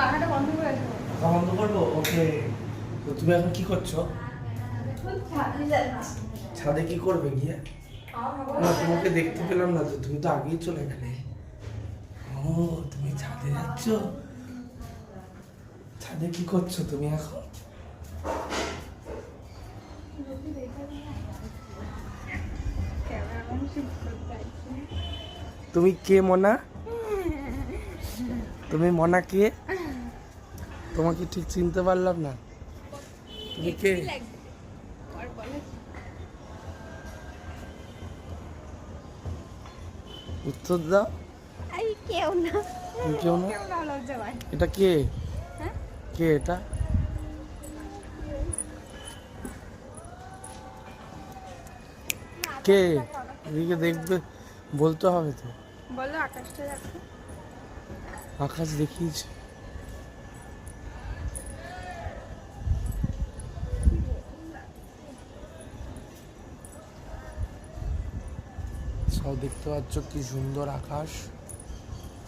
পাখাটা বন্ধ করে দেবো। পাখা বন্ধ করবো? ওকে। তো তুমি এখন কি করছো? ছাদে কি করবে গিয়ে? না, তোমাকে দেখতে পেলাম না তো, তুমি তো আগেই চলে গেলে। ও, তুমি ছাদে যাচ্ছ? ছাদে কি করছো তুমি এখন? তুমি কে মনা? তুমি মনা কে? তোমাকে ঠিক চিনতে পারলাম না। তুমি কে? উত্তর দাও। কেউ না, তুমি কেউ না? লজ্জা পায়। এটা কে? হ্যাঁ? কে এটা? কে? এদিকে দেখবে, বলতে হবে তো। বলো আকাশটা দেখো। আকাশ দেখিয়েছে। সব দেখতে পাচ্ছ কি সুন্দর আকাশ।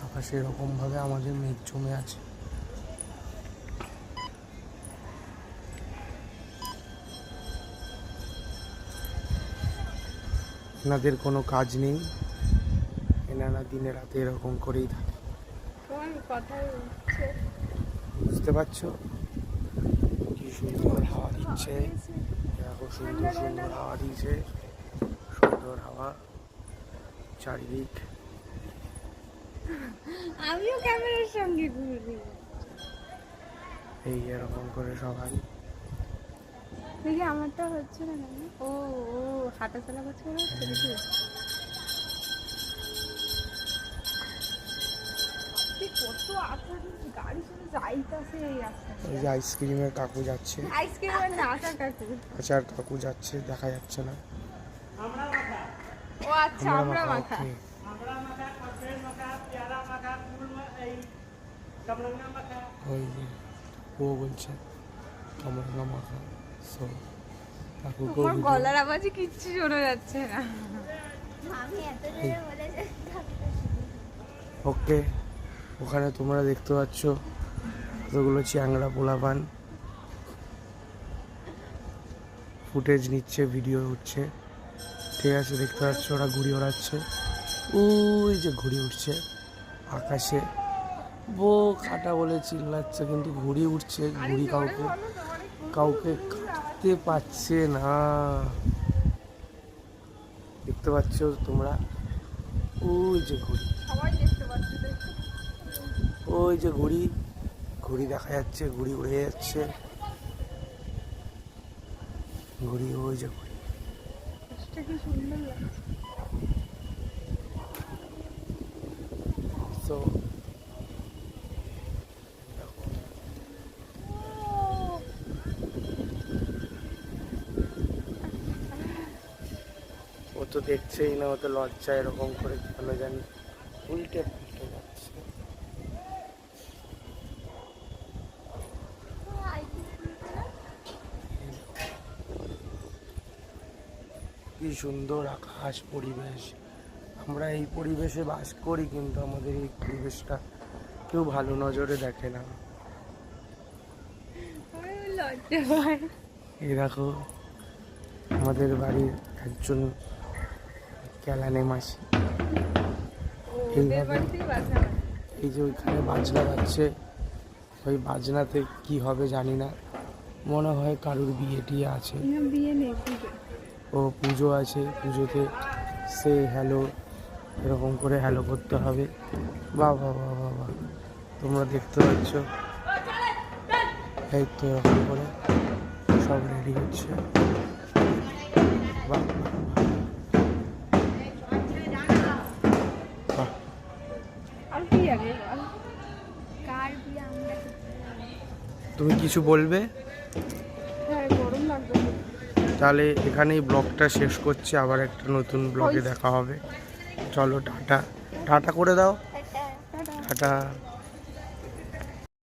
আকাশে এরকম ভাবে আমাদের মেঘ জমে আছে। এনাদের কোনো কাজ নেই, এনারা দিনে রাতে এরকম করেই থাকে। তোমার কথা হচ্ছে বুঝতে পারছো কি সুন্দর হাওয়া দিচ্ছে? দেখো সুন্দর সুন্দর হাওয়া দিচ্ছে, সুন্দর হাওয়া চারিদিক। আমিও ক্যামেরার সঙ্গে ঘুরি। এই এরকম করে সবাই। দেখি আমারটা হচ্ছে না কেন? ও ও হাঁটা চলা করছে মনে হচ্ছে দেখি। কত আসার গাড়ি শুধু যাইতাছে এই রাস্তা। ওই যে আইসক্রিমের কাকু যাচ্ছে, আইসক্রিমের না আচার কাকু। আচার কাকু যাচ্ছে, দেখা যাচ্ছে না। ও আচ্ছা আমরা মাখা। ওকে। ওই যে ও বলছে কামরাঙ্গা মাখা। সো কাকুকেও তোমার ভিডিও। গলার আওয়াজে কিচ্ছু শোনা যাচ্ছে না। ওকে, ওখানে তোমরা দেখতে পাচ্ছ কতগুলো চ্যাংড়া পোলাপান ফুটেজ নিচ্ছে, ভিডিও উঠছে। ঠিক আছে, দেখতে পাচ্ছ ওরা ঘুড়ি ওড়াচ্ছে। ওই যে ঘুড়ি উঠছে আকাশে, বো কাটা বলে চিল্লাচ্ছে, কিন্তু ঘুড়ি উঠছে। ঘুড়ি কাউকে কাউকে কাটতে পারছে না। দেখতে পাচ্ছ তোমরা? ওই যে ঘুড়ি, সবাই দেখতে পাচ্ছে। ওই যে ঘুড়ি, ঘুড়ি দেখা যাচ্ছে, ঘুড়ি উড়ে যাচ্ছে। ঘুড়ি, ওই যে ঘুড়ি। এটা কি সুন্দর লাগছে। তো ও তো দেখছেই না, ও তো লজ্জা এরকম করে কেন জানি উল্টে পাল্টে যাচ্ছে। কি সুন্দর আকাশ, পরিবেশ। আমরা এই পরিবেশে বাস করি, কিন্তু আমাদের এই পরিবেশটা কেউ ভালো নজরে দেখে না। লজ্জা পায়। এই দেখো আমাদের বাড়ির একজন ক্যালানে মাসি এইভাবে, এই যে ওইখানে বাজনা বাজছে, ওই বাজনাতে কি হবে জানি না, মনে হয় কারুর বিয়ে টিয়ে আছে। বিয়ে নেই, পুজো। ও পুজো আছে, পুজোতে সে হ্যালো এরকম করে হ্যালো করতে হবে। বাহ বাহ বাহ বাহ বাহ, তোমরা দেখতে পাচ্ছ এই তো এরকম করে সব রেডি হচ্ছে। বাহ বাহ বাহ। আর কি আগে বল, কার বিয়ে আমরা তুমি কিছু বলবে? হ্যাঁ, গরম লাগবে। তাহলে এখানেই ব্লগটা শেষ করছি, আবার একটা নতুন ব্লগে দেখা হবে। চলো টাটা, টাটা করে দাও, টাটা।